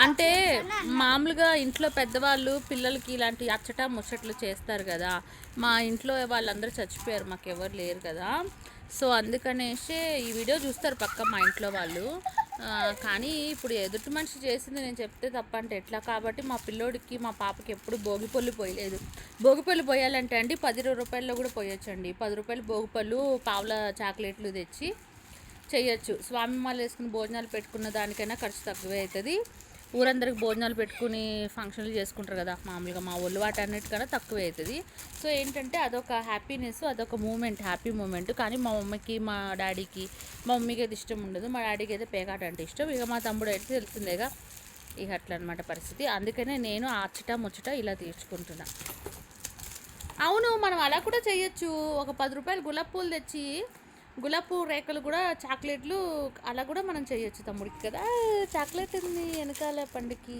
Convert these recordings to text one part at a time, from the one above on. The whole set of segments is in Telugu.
అంటే మామూలుగా ఇంట్లో పెద్దవాళ్ళు పిల్లలకి ఇలాంటి అచ్చట ముచ్చట్లు చేస్తారు కదా. మా ఇంట్లో వాళ్ళందరూ చచ్చిపోయారు, మాకు ఎవరు లేరు కదా. సో అందుకనేసి ఈ వీడియో చూస్తారు పక్క మా ఇంట్లో వాళ్ళు. కానీ ఇప్పుడు ఎదుటి మనిషి చేసింది నేను చెప్తే తప్పంటే ఎట్లా, కాబట్టి మా పిల్లోడికి మా పాపకి ఎప్పుడు భోగిపళ్ళు పోయలేదు. భోగిపళ్ళు పోయాలంటే అండి 10 రూపాయల్లో కూడా పోయొచ్చండి. 10 రూపాయలు భోగిపళ్ళు, పావుల చాక్లెట్లు తెచ్చి చేయొచ్చు. స్వామి మాల వేసుకుని భోజనాలు పెట్టుకున్న దానికైనా ఖర్చు తక్కువే అవుతుంది. ఊరందరికి భోజనాలు పెట్టుకుని ఫంక్షన్లు చేసుకుంటారు కదా మామూలుగా, మా ఒళ్ళు వాటన్నిటికన్నా తక్కువే అవుతుంది. సో ఏంటంటే అదొక హ్యాపీనెస్, అదొక మూమెంట్, హ్యాపీ మూమెంట్. కానీ మా మమ్మీకి మా డాడీకి, మా మమ్మీకి అయితే ఇష్టం ఉండదు, మా డాడీకి అయితే పేకాట అంటే ఇష్టం. ఇక మా తమ్ముడు అయితే తెలిసిందేగా, ఇక అట్లా అనమాట పరిస్థితి. అందుకనే నేను అచ్చట ముచ్చట ఇలా తీర్చుకుంటున్నా. అవును, మనం అలా కూడా చేయొచ్చు. ఒక 10 రూపాయలు గులాబీ పూలు తెచ్చి, గులాబీ రేఖలు కూడా చాక్లెట్లు అలా కూడా మనం చేయొచ్చు తమ్ముడికి కదా. చాక్లెట్ ఉంది వెనకాల పండుకి,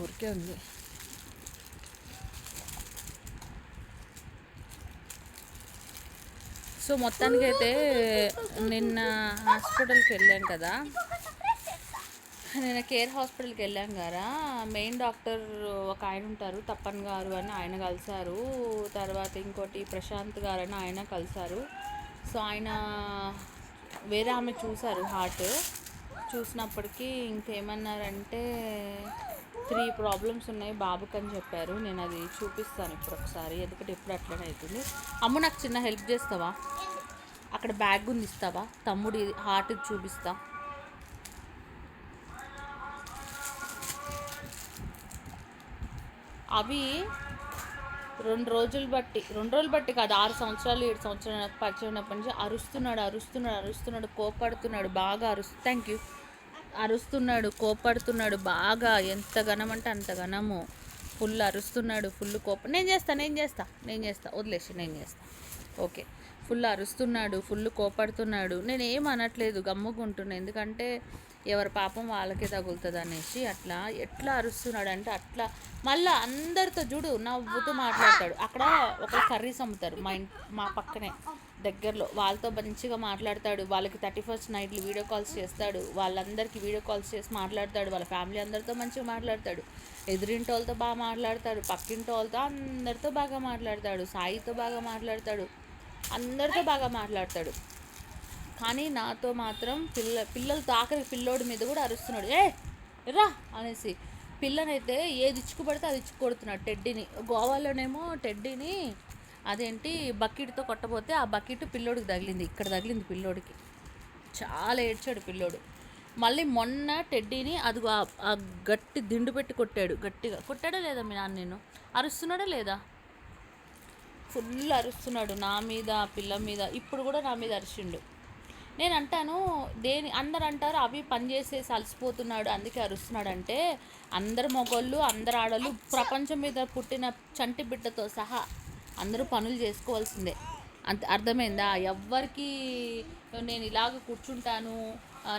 ఊరికే ఉంది. సో మొత్తానికైతే నిన్న హాస్పిటల్కి వెళ్ళాం కదా, నేను కేర్ హాస్పిటల్కి వెళ్ళాం కదా. మెయిన్ డాక్టర్ ఒక ఆయన ఉంటారు, తప్పన్ గారు అని, ఆయన కలిశారు. తర్వాత ఇంకోటి ప్రశాంత్ గారు అని ఆయన కలిశారు. సో ఆయన వేరే ఆమె చూశారు హార్ట్. చూసినప్పటికీ ఇంకేమన్నారంటే 3 ప్రాబ్లమ్స్ ఉన్నాయి బాబుకి అని చెప్పారు. నేను అది చూపిస్తాను ఇప్పుడు ఒకసారి, ఎందుకంటే ఎప్పుడు అట్లనే అవుతుంది. అమ్ము నాకు చిన్న హెల్ప్ చేస్తావా? అక్కడ బ్యాగ్ ఉంది ఇస్తావా? తమ్ముడి హార్ట్కి చూపిస్తా. అవి 2 రోజులు బట్టి కాదు, 6 సంవత్సరాలు 7 సంవత్సరాలు పరిచయం ఉన్నప్పటి నుంచి అరుస్తున్నాడు, కోపడుతున్నాడు బాగా. Thank you. అరుస్తున్నాడు, కోపడుతున్నాడు బాగా. ఎంత ఘనం అంటే అంత ఘనము. ఫుల్ అరుస్తున్నాడు, ఫుల్ కోపం. నేను చేస్తా వదిలేసి నేను చేస్తా. ఓకే. ఫుల్ అరుస్తున్నాడు, ఫుల్ కోపడుతున్నాడు. నేను ఏం అనట్లేదు, గమ్ముకుంటున్నా, ఎందుకంటే ఎవరి పాపం వాళ్ళకే తగులుతుంది అనేసి. అట్లా ఎట్లా అరుస్తున్నాడు అంటే అట్లా. మళ్ళీ అందరితో చూడు నవ్వుతూ మాట్లాడతాడు. అక్కడ ఒక కర్రీస్ అమ్ముతారు మా పక్కనే దగ్గరలో, వాళ్ళతో మంచిగా మాట్లాడతాడు. వాళ్ళకి 31st నైట్లు వీడియో కాల్స్ చేస్తాడు, వాళ్ళందరికీ వీడియో కాల్స్ చేసి మాట్లాడతాడు. వాళ్ళ ఫ్యామిలీ అందరితో మంచిగా మాట్లాడతాడు. ఎదురింటి వాళ్ళతో బాగా మాట్లాడతాడు, పక్కింటి వాళ్ళతో అందరితో బాగా మాట్లాడతాడు, సాయితో బాగా మాట్లాడతాడు, అందరితో బాగా మాట్లాడతాడు. కానీ నాతో మాత్రం పిల్లలతో ఆఖరి పిల్లోడి మీద కూడా అరుస్తున్నాడు. రా అనేసి పిల్లనైతే ఏది ఇచ్చుకు పడితే అది ఇచ్చుకు కొడుతున్నాడు. టెడ్డీని గోవాలోనేమో టెడ్డీని అదేంటి బకెట్తో కొట్టబోతే ఆ బకెట్ పిల్లోడికి తగిలింది, ఇక్కడ తగిలింది పిల్లోడికి. చాలా ఏడ్చాడు పిల్లోడు. మళ్ళీ మొన్న టెడ్డీని అది ఆ గట్టి దిండు పెట్టి కొట్టాడు. గట్టిగా కొట్టాడా లేదా మీ నాన్న? నేను అరుస్తున్నాడా లేదా? ఫుల్ అరుస్తున్నాడు నా మీద, పిల్ల మీద. ఇప్పుడు కూడా నా మీద అరిచిండు. నేను అంటాను, అందరు అంటారు అవి పని చేసేసి అలసిపోతున్నాడు అందుకే అరుస్తున్నాడు అంటే, అందరు మగోళ్ళు అందరు ఆడోళ్ళు ప్రపంచం మీద పుట్టిన చంటి బిడ్డతో సహా అందరూ పనులు చేసుకోవాల్సిందే. అర్థమైందా? ఎవ్వరికి నేను ఇలాగ కూర్చుంటాను,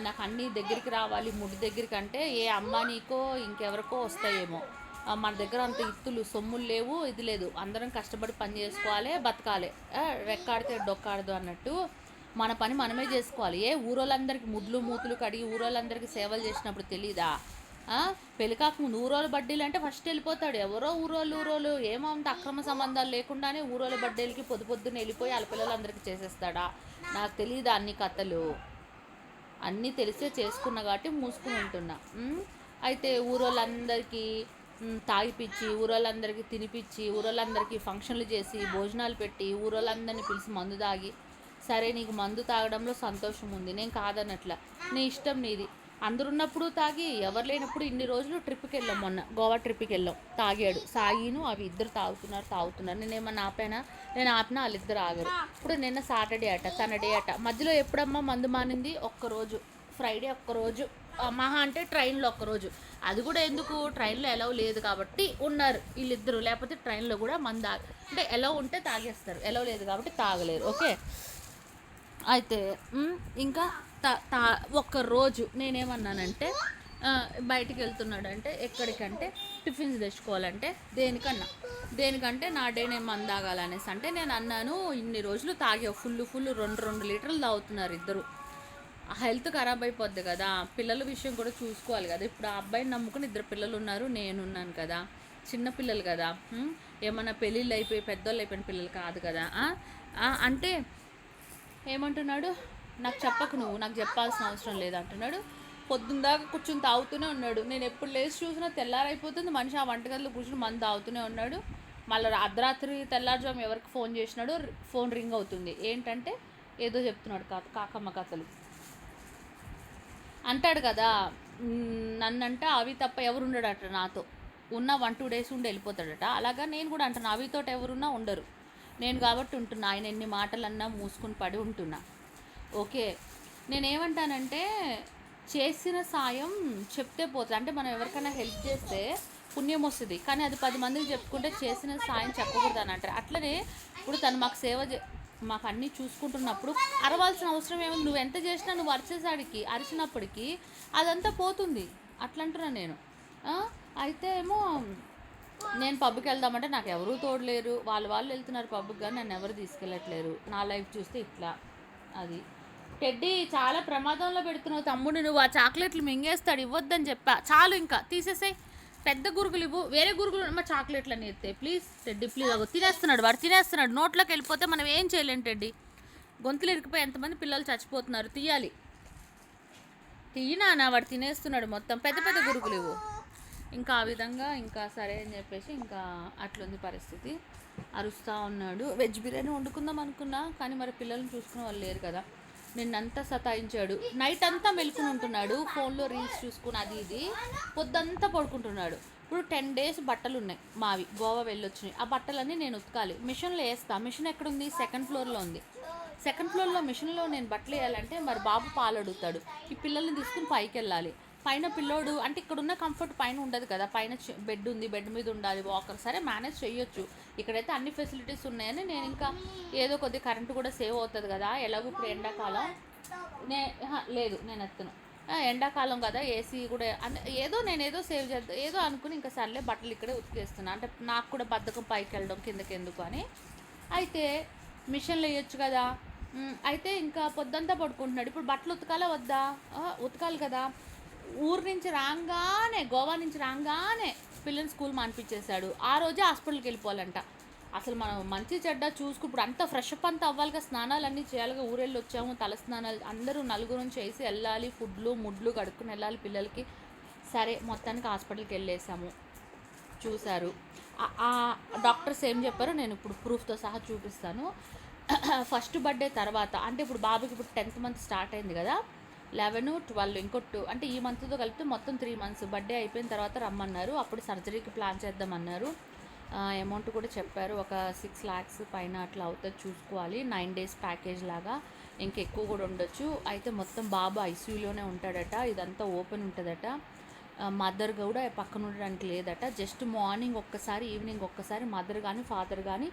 నాకు అన్నీ దగ్గరికి రావాలి ముడి దగ్గరికి అంటే ఏ అమ్మానికో ఇంకెవరికో వస్తాయేమో. మన దగ్గర అంత ఇత్తులు సొమ్ములు లేవు, ఇది లేదు. అందరం కష్టపడి పని చేసుకోవాలి, బతకాలి. రెక్కాడితే డొక్కాడదు అన్నట్టు మన పని మనమే చేసుకోవాలి. ఊరోళ్ళందరికీ ముడ్లు మూతులు కడిగి ఊరోళ్ళందరికీ సేవలు చేసినప్పుడు తెలీదా? పెళ్ళికాక ముందు ఊరోళ్ళ బడ్డీలు అంటే ఫస్ట్ వెళ్ళిపోతాడు. ఎవరో ఊరోళ్ళు ఏమో అంత అక్రమ సంబంధాలు లేకుండానే ఊరోళ్ళ బడ్డీలకి పొద్దున్న వెళ్ళిపోయి వాళ్ళ పిల్లలందరికీ చేసేస్తాడా? నాకు తెలియదా అన్ని కథలు? అన్నీ తెలిసే చేసుకున్నా కాబట్టి మూసుకుని ఉంటున్నా. అయితే ఊరోళ్ళందరికీ తాగిపిచ్చి, ఊరోళ్ళందరికీ తినిపించి, ఊరోళ్ళందరికీ ఫంక్షన్లు చేసి, భోజనాలు పెట్టి, ఊరోళ్ళందరినీ పిలిచి మందు తాగి, సరే నీకు మందు తాగడంలో సంతోషం ఉంది, నేను కాదనట్లా, నీ ఇష్టం నీది. అందరున్నప్పుడు తాగి, ఎవరు లేనప్పుడు ఇన్ని రోజులు ట్రిప్కి వెళ్ళాం. మొన్న గోవా ట్రిప్కి వెళ్ళాం, తాగాడు సాయిను, అవి ఇద్దరు తాగుతున్నారు. నేనేమన్నా ఆపానా? నేను ఆపినా వాళ్ళిద్దరు ఆగారు. ఇప్పుడు నిన్న సాటర్డే అట, సండే అట, మధ్యలో ఎప్పుడమ్మా మందు మానింది? ఒక్కరోజు, ఫ్రైడే ఒక్కరోజు, మహా అంటే ట్రైన్లో ఒక్కరోజు. అది కూడా ఎందుకు? ట్రైన్లో ఎలవ్ లేదు కాబట్టి ఉన్నారు వీళ్ళిద్దరు, లేకపోతే ట్రైన్లో కూడా మందు అంటే ఎలవ్ ఉంటే తాగేస్తారు, ఎలవ్ లేదు కాబట్టి తాగలేరు. ఓకే. అయితే ఇంకా ఒక్కరోజు నేనేమన్నానంటే, బయటికి వెళ్తున్నాడంటే ఎక్కడికంటే టిఫిన్స్ తెచ్చుకోవాలంటే దేనికంటే నా డే నేను మందు తాగాలనేసి అంటే నేను అన్నాను, ఇన్ని రోజులు తాగే ఫుల్ 2 లీటర్లు తాగుతున్నారు ఇద్దరు. హెల్త్ ఖరాబ్ అయిపోద్ది కదా, పిల్లల విషయం కూడా చూసుకోవాలి కదా. ఇప్పుడు ఆ అబ్బాయిని నమ్ముకుని 2 పిల్లలు ఉన్నారు, నేనున్నాను కదా. చిన్న పిల్లలు కదా, ఏమన్నా పెళ్ళిళ్ళు అయిపోయి పెద్దోళ్ళు అయిపోయిన పిల్లలు కాదు కదా. అంటే ఏమంటున్నాడు, నాకు చెప్పకు, నువ్వు నాకు చెప్పాల్సిన అవసరం లేదంటున్నాడు. పొద్దున్న దాకా కూర్చొని తాగుతూనే ఉన్నాడు. నేను ఎప్పుడు లేచి చూసినా తెల్లారైపోతుంది, మనిషి ఆ వంటగదిలో కూర్చొని మందు తాగుతూనే ఉన్నాడు. మళ్ళీ అర్ధరాత్రి తెల్లారుజాము ఎవరికి ఫోన్ చేసినాడు, ఫోన్ రింగ్ అవుతుంది. ఏంటంటే ఏదో చెప్తున్నాడు కాకమ్మ కథలు అంటాడు కదా. నన్నంట అవి తప్ప ఎవరుండడట నాతో, ఉన్న 1-2 డేస్ ఉండి వెళ్ళిపోతాడట. అలాగా నేను కూడా అంటున్నా, అవితో ఎవరున్నా ఉండరు, నేను కాబట్టి ఉంటున్నా. ఆయన ఎన్ని మాటలన్నా మూసుకుని పడి ఉంటున్నా. ఓకే, నేనేమంటానంటే చేసిన సాయం చెప్తే పోతుంది. అంటే మనం ఎవరికైనా హెల్ప్ చేస్తే పుణ్యం వస్తుంది, కానీ అది 10 మందికి చెప్పుకుంటే చేసిన సాయం చెప్పకూడదు అని అంటారు. అట్లనే ఇప్పుడు తను మాకు మాకు అన్నీ చూసుకుంటున్నప్పుడు అరవాల్సిన అవసరం ఏముంది. నువ్వు ఎంత చేసినా నువ్వు అరిచినప్పటికీ అదంతా పోతుంది. అట్లంటున్నా నేను. అయితే ఏమో నేను పబ్కి వెళ్దామంటే నాకు ఎవరూ తోడలేరు, వాళ్ళు వెళ్తున్నారు పబ్కి, కానీ నన్ను ఎవరు తీసుకెళ్ళట్లేరు. నా లైఫ్ చూస్తే ఇట్లా. అది టెడ్డీ చాలా ప్రమాదంలో పెడుతున్నావు తమ్ముడు, నువ్వు ఆ చాక్లెట్లు మింగేస్తాడు, ఇవ్వద్దని చెప్పా. చాలు ఇంకా తీసేసాయి, పెద్ద గురుగులు ఇవ్వు, వేరే గురుగులు మా చాక్లెట్లు అని ఎత్తే ప్లీజ్ టెడ్డీ ప్లీజ్. అగో తినేస్తున్నాడు, వాడు తినేస్తున్నాడు. నోట్లోకి వెళ్ళిపోతే మనం ఏం చేయలేం టెడ్డీ. గొంతులు ఇరికిపోయి ఎంతమంది పిల్లలు చచ్చిపోతున్నారు, తీయాలి. తీయనా, వాడు తినేస్తున్నాడు మొత్తం, పెద్ద పెద్ద గురుగులు ఇవ్వు. ఇంకా ఆ విధంగా ఇంకా సరే అని చెప్పేసి ఇంకా అట్లుంది పరిస్థితి. అరుస్తూ ఉన్నాడు. వెజ్ బిర్యానీ వండుకుందాం అనుకున్నా, కానీ మరి పిల్లల్ని చూసుకునే వాళ్ళు లేరు కదా. నిన్నంతా సతాయించాడు, నైట్ అంతా మెలుకుని ఉంటున్నాడు, ఫోన్లో రీల్స్ చూసుకుని అది ఇది, పొద్దంతా పడుకుంటున్నాడు. ఇప్పుడు 10 days బట్టలు ఉన్నాయి మావి, గోవా వెళ్ళొచ్చినాయి. ఆ బట్టలన్నీ నేను ఉతకాలి, మిషన్లో వేస్తా. మిషన్ ఎక్కడుంది, 2nd floorలో ఉంది. 2nd floorలో మిషన్లో నేను బట్టలు వేయాలంటే మరి బాబు పాలు అడుగుతాడు, ఈ పిల్లల్ని తీసుకుని పైకి వెళ్ళాలి. పైన పిల్లోడు అంటే ఇక్కడ ఉన్న కంఫర్ట్ పైన ఉండదు కదా, పైన బెడ్ ఉంది, బెడ్ మీద ఉండాలి, వాకర్. సరే మేనేజ్ చేయొచ్చు, ఇక్కడైతే అన్ని ఫెసిలిటీస్ ఉన్నాయని నేను ఇంకా ఏదో కొద్ది కరెంటు కూడా సేవ్ అవుతుంది కదా. ఎలాగో ఇప్పుడు ఎండాకాలం లేదు, నేను ఎత్తును, ఎండాకాలం కదా, ఏసీ కూడా నేను ఏదో సేవ్ చేద్దాం ఏదో అనుకుని ఇంకా సర్లే బట్టలు ఇక్కడే ఉతికేస్తున్నా. అంటే నాకు కూడా బద్ధకం పైకి వెళ్ళడం కిందకి ఎందుకు అని. అయితే మిషన్లు వేయొచ్చు కదా. అయితే ఇంకా పొద్దంతా పడుకుంటున్నాడు. ఇప్పుడు బట్టలు ఉతకాలా వద్దా, ఉతకాలి కదా. ఊరు నుంచి రాగానే, గోవా నుంచి రాగానే పిల్లల్ని స్కూల్ మానిపించేశాడు. ఆ రోజే హాస్పిటల్కి వెళ్ళిపోవాలంట. అసలు మనం మంచి చెడ్డ చూసుకు ఇప్పుడు అంతా ఫ్రెష్ అప్ అంతా అవ్వాలిగా, స్నానాలు అన్నీ చేయాలిగా. ఊరెళ్ళి వచ్చాము, తల స్నానాలు అందరూ నలుగురు చేసి వెళ్ళాలి, ముడ్లు కడుక్కుని వెళ్ళాలి పిల్లలకి. సరే మొత్తానికి హాస్పిటల్కి వెళ్ళేసాము. చూశారు ఆ డాక్టర్స్ ఏం చెప్పారో నేను ఇప్పుడు ప్రూఫ్తో సహా చూపిస్తాను. ఫస్ట్ బర్త్డే తర్వాత, అంటే ఇప్పుడు బాబుకి ఇప్పుడు 10th month స్టార్ట్ అయింది కదా, 11, 12 ఇంకో 2 అంటే ఈ మంత్తో కలిపితే మొత్తం 3 months. బర్త్డే అయిపోయిన తర్వాత రమ్మన్నారు, అప్పుడు సర్జరీకి ప్లాన్ చేద్దామన్నారు. అమౌంట్ కూడా చెప్పారు, ఒక 6 lakhs పైన అట్లా అవుతుంది, చూసుకోవాలి. 9 days ప్యాకేజ్ లాగా, ఇంకెక్కువ కూడా ఉండొచ్చు. అయితే మొత్తం బాబు ఐసీయూలోనే ఉంటాడట, ఇదంతా ఓపెన్ ఉంటుందట. మదర్ కూడా పక్కన ఉండడానికి లేదట. జస్ట్ మార్నింగ్ ఒక్కసారి, ఈవినింగ్ ఒక్కసారి మదర్ కానీ ఫాదర్ కానీ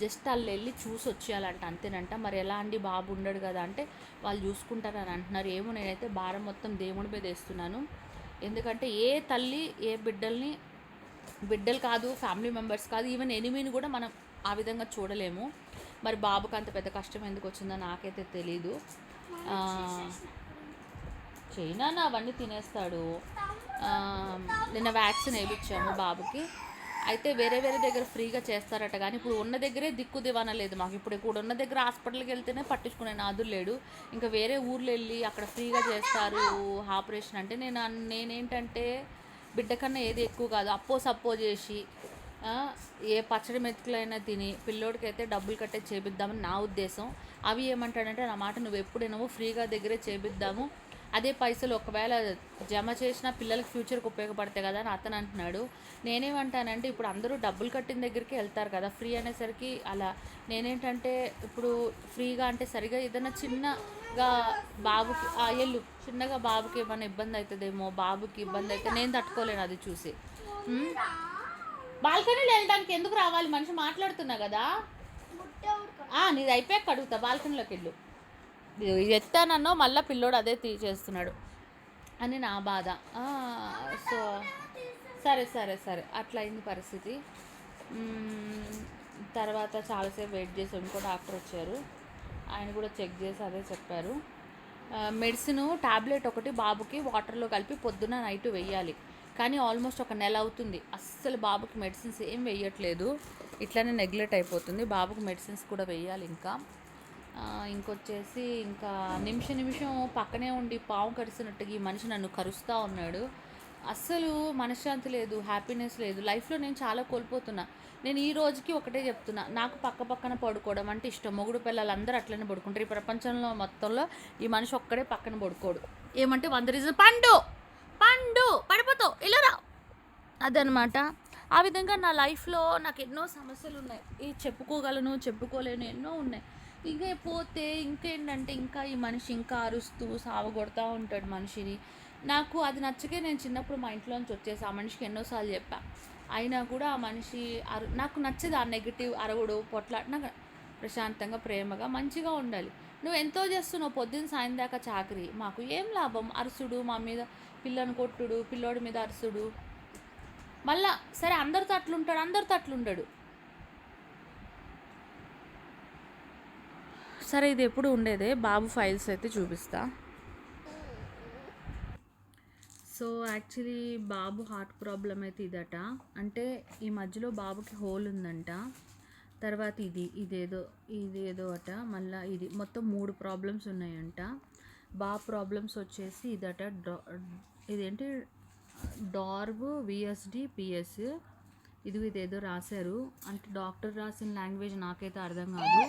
జస్ట్ వాళ్ళు వెళ్ళి చూసి వచ్చేయాలంట, అంతేనంట. మరి ఎలా అండి, బాబు ఉండడు కదా అంటే వాళ్ళు చూసుకుంటారని అంటున్నారు. ఏమో, నేనైతే భారం మొత్తం దేవుడి మీద వేస్తున్నాను. ఎందుకంటే ఏ తల్లి ఏ బిడ్డలు కాదు, ఫ్యామిలీ మెంబర్స్ కాదు, ఈవెన్ ఎనిమిని కూడా మనం ఆ విధంగా చూడలేము. మరి బాబుకి అంత పెద్ద కష్టం ఎందుకు వచ్చిందో నాకైతే తెలీదు. చైనా అవన్నీ తినేస్తాడు. నిన్న వ్యాక్సిన్ వేయించాము బాబుకి. అయితే వేరే దగ్గర ఫ్రీగా చేస్తారట, కానీ ఇప్పుడు ఉన్న దగ్గరే దిక్కు దివానా లేదు మాకు. ఇప్పుడు ఉన్న దగ్గర హాస్పిటల్కి వెళ్తేనే పట్టించుకునే నాదులు లేడు. ఇంకా వేరే ఊర్లో వెళ్ళి అక్కడ ఫ్రీగా చేస్తారు ఆపరేషన్ అంటే నేనేంటంటే బిడ్డ కన్నా ఏది ఎక్కువ కాదు, సప్పో చేసి ఏ పచ్చడి మెతుకులైనా తిని పిల్లోడికి అయితే డబ్బులు కట్టే చేపిద్దామని నా ఉద్దేశం. అవి ఏమంటాడంటే, నా మాట నువ్వు ఎప్పుడైనావో ఫ్రీగా దగ్గరే చేపిద్దాము, అదే పైసలు ఒకవేళ జమ చేసినా పిల్లలకి ఫ్యూచర్కి ఉపయోగపడతాయి కదా అని అతను అంటున్నాడు. నేనేమంటానంటే, ఇప్పుడు అందరూ డబ్బులు కట్టిన దగ్గరికి వెళ్తారు కదా, ఫ్రీ అనేసరికి అలా. నేనేంటంటే ఇప్పుడు ఫ్రీగా అంటే సరిగా ఏదైనా చిన్నగా బాబుకి చిన్నగా బాబుకి ఏమైనా ఇబ్బంది అవుతుందేమో, బాబుకి ఇబ్బంది అయితే నేను తట్టుకోలేను అది చూసి. బాల్కనీలో వెళ్ళడానికి ఎందుకు రావాలి, మనిషి మాట్లాడుతున్నా కదా. నీది అయిపోయాక అడుగుతా, బాల్కనీలోకి వెళ్ళు. ఎత్తానన్నో మళ్ళీ పిల్లోడు అదే తీసేస్తున్నాడు అని నా బాధ. సో సరే అట్లా అయింది పరిస్థితి. తర్వాత చాలాసేపు వెయిట్ చేసి ఇంకో డాక్టర్ వచ్చారు, ఆయన కూడా చెక్ చేసి అదే చెప్పారు. మెడిసిన్ టాబ్లెట్ ఒకటి బాబుకి వాటర్లో కలిపి పొద్దున నైట్ వేయాలి. కానీ ఆల్మోస్ట్ ఒక నెల అవుతుంది, అస్సలు బాబుకి మెడిసిన్స్ ఏం వేయట్లేదు. ఇట్లానే నెగ్లెక్ట్ అయిపోతుంది. బాబుకి మెడిసిన్స్ కూడా వేయాలి. ఇంకొచ్చేసి నిమిషం పక్కనే ఉండి పాము కరిసినట్టుగా ఈ మనిషి నన్ను కరుస్తూ ఉన్నాడు. అస్సలు మనశ్శాంతి లేదు, హ్యాపీనెస్ లేదు. లైఫ్లో నేను చాలా కోల్పోతున్నా. నేను ఈ రోజుకి ఒకటే చెప్తున్నా, నాకు పక్కన పడుకోవడం అంటే ఇష్టం. మొగుడు పిల్లలు అందరూ అట్లనే పడుకుంటారు. ఈ ప్రపంచంలో మొత్తంలో ఈ మనిషి ఒక్కడే పక్కన పడుకోడు. ఏమంటే 100 రీజన్ పండు పడిపోతావు ఇలా అదనమాట. ఆ విధంగా నా లైఫ్లో నాకు ఎన్నో సమస్యలు ఉన్నాయి. చెప్పుకోగలను, చెప్పుకోలేను, ఎన్నో ఉన్నాయి. ఇంకేంటంటే ఈ మనిషి ఇంకా అరుస్తూ సావగొడతా ఉంటాడు మనిషిని. నాకు అది నచ్చకే నేను చిన్నప్పుడు మా ఇంట్లోంచి వచ్చేసి ఆ మనిషికి ఎన్నోసార్లు చెప్పా. అయినా కూడా ఆ మనిషి నాకు నచ్చదు ఆ నెగిటివ్ అరవడు పొట్లాట. నాకు ప్రశాంతంగా ప్రేమగా మంచిగా ఉండాలి. నువ్వు ఎంతో చేస్తున్నావు పొద్దున్న సాయం దాకా చాకరీ, మాకు ఏం లాభం? అరుసుడు, మా మీద పిల్లని కొట్టుడు, పిల్లోడి మీద అరుసుడు. మళ్ళా సరే అందరితో అట్లుంటాడు. సరే ఇది ఎప్పుడు ఉండేదే. బాబు ఫైల్స్ అయితే చూపిస్తా. సో యాక్చువల్లీ బాబు హార్ట్ ప్రాబ్లం అయితే ఇదట. అంటే ఈ మధ్యలో బాబుకి హోల్ ఉందంట. తర్వాత ఇదేదో అట. మళ్ళీ ఇది మొత్తం 3 ప్రాబ్లమ్స్ ఉన్నాయంట. బాబు ప్రాబ్లమ్స్ వచ్చేసి ఇదట. ఇదేంటి డార్బ్ విఎస్డి పిఎస్ ఇదేదో రాశారు. అంటే డాక్టర్ రాసిన లాంగ్వేజ్ నాకైతే అర్థం కాదు.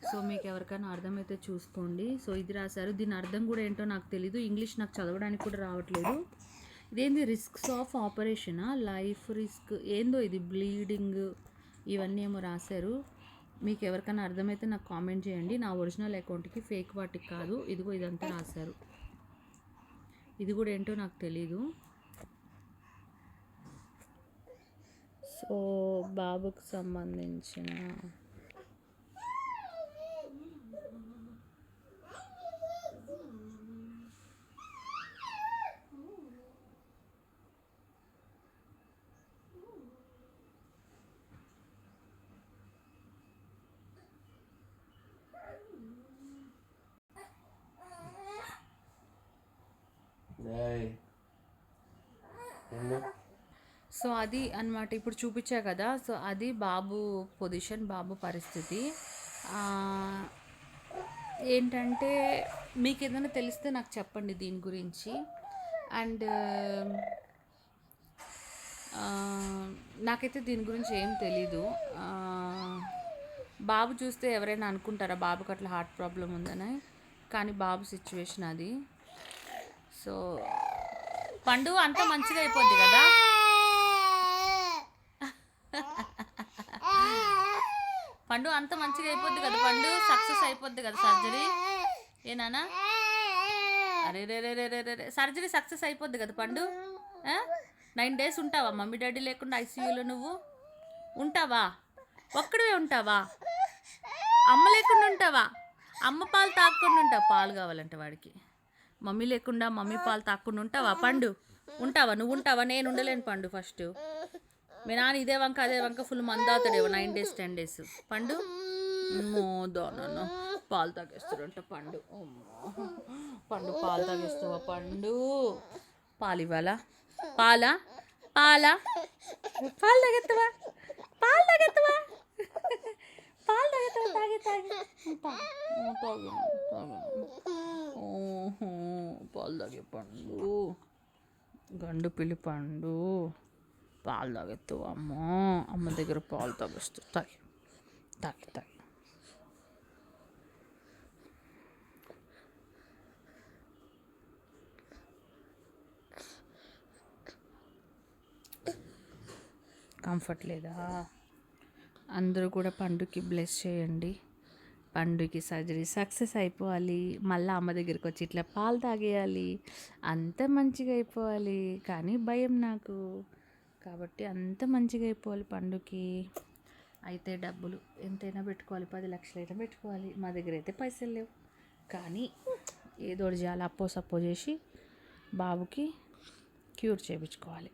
సో మీకు ఎవరికైనా అర్థమైతే చూసుకోండి. సో ఇది రాశారు. దీని అర్థం కూడా ఏంటో నాకు తెలీదు. ఇంగ్లీష్ నాకు చదవడానికి కూడా రావట్లేదు. ఇదేంది రిస్క్స్ ఆఫ్ ఆపరేషనా, లైఫ్ రిస్క్ ఏందో ఇది, బ్లీడింగ్ ఇవన్నీ ఏమో రాశారు. మీకు ఎవరికైనా అర్థమైతే నాకు కామెంట్ చేయండి. నా ఒరిజినల్ అకౌంట్కి ఫేక్ వాటికి కాదు. ఇదంతా రాశారు. ఇది కూడా ఏంటో నాకు తెలీదు. సో బాబుకు సంబంధించిన సో అది అన్నమాట. ఇప్పుడు చూపించా కదా. సో అది బాబు పొజిషన్, బాబు పరిస్థితి. ఏంటంటే మీకు ఏదైనా తెలిస్తే నాకు చెప్పండి దీని గురించి. అండ్ నాకైతే దీని గురించి ఏం తెలీదు. బాబు చూస్తే ఎవరైనా అనుకుంటారా బాబుకి అట్లా హార్ట్ ప్రాబ్లం ఉందని? కానీ బాబు సిచ్యువేషన్ అది. సో పండు అంతా మంచిగా అయిపోద్ది కదా. పండు అంత మంచిగా అయిపోద్ది కదా. పండు సక్సెస్ అయిపోద్ది కదా సర్జరీ. ఏనానా? అరే రే రే రే రే రే సర్జరీ సక్సెస్ అయిపోద్ది కదా పండు. 9 days ఉంటావా మమ్మీ డాడీ లేకుండా ఐసీయూలో? నువ్వు ఉంటావా? ఒక్కడివే ఉంటావా? అమ్మ లేకుండా ఉంటావా? అమ్మ పాలు తాక్కుండా ఉంటావా? పాలు కావాలంటే వాడికి. మమ్మీ లేకుండా మమ్మీ పాలు తాక్కుండా ఉంటావా పండు? ఉంటావా? నువ్వు ఉంటావా? నేను ఉండలేను పండు. ఫస్ట్ మీ నాన్న ఇదే వంక అదే వంక ఫుల్ మందాతాడేవో 9 days 10 days. పండు మోదానన్న పాలు తాగేస్తాడంట పండు. పండు పాలు తాగేస్తావా పండు? పాలు ఇవ్వాలా? పాలు తాగెత్తవా? పాలు తాగే పండు, గండు పిల్లి పండు. పాలు తాగెత్తు. అమ్మ దగ్గర పాలు తాగేస్తూ తాగి. కంఫర్ట్ లేదా? అందరూ కూడా పండుకి బ్లెస్ చేయండి. పండుకి సర్జరీ సక్సెస్ అయిపోవాలి. మళ్ళీ అమ్మ దగ్గరికి వచ్చి ఇట్లా పాలు తాగేయాలి. అంత మంచిగా అయిపోవాలి. కానీ భయం నాకు. కాబట్టి అంత మంచిగా అయిపోవాలి పండుకి. అయితే డబ్బులు ఎంతైనా పెట్టుకోవాలి, 10 లక్షలైనా పెట్టుకోవాలి. మా దగ్గర అయితే పైసలు లేవు. కానీ ఏదో చేయాలి, అప్పో సప్పో చేసి బాబుకి క్యూర్ చేయించుకోవాలి.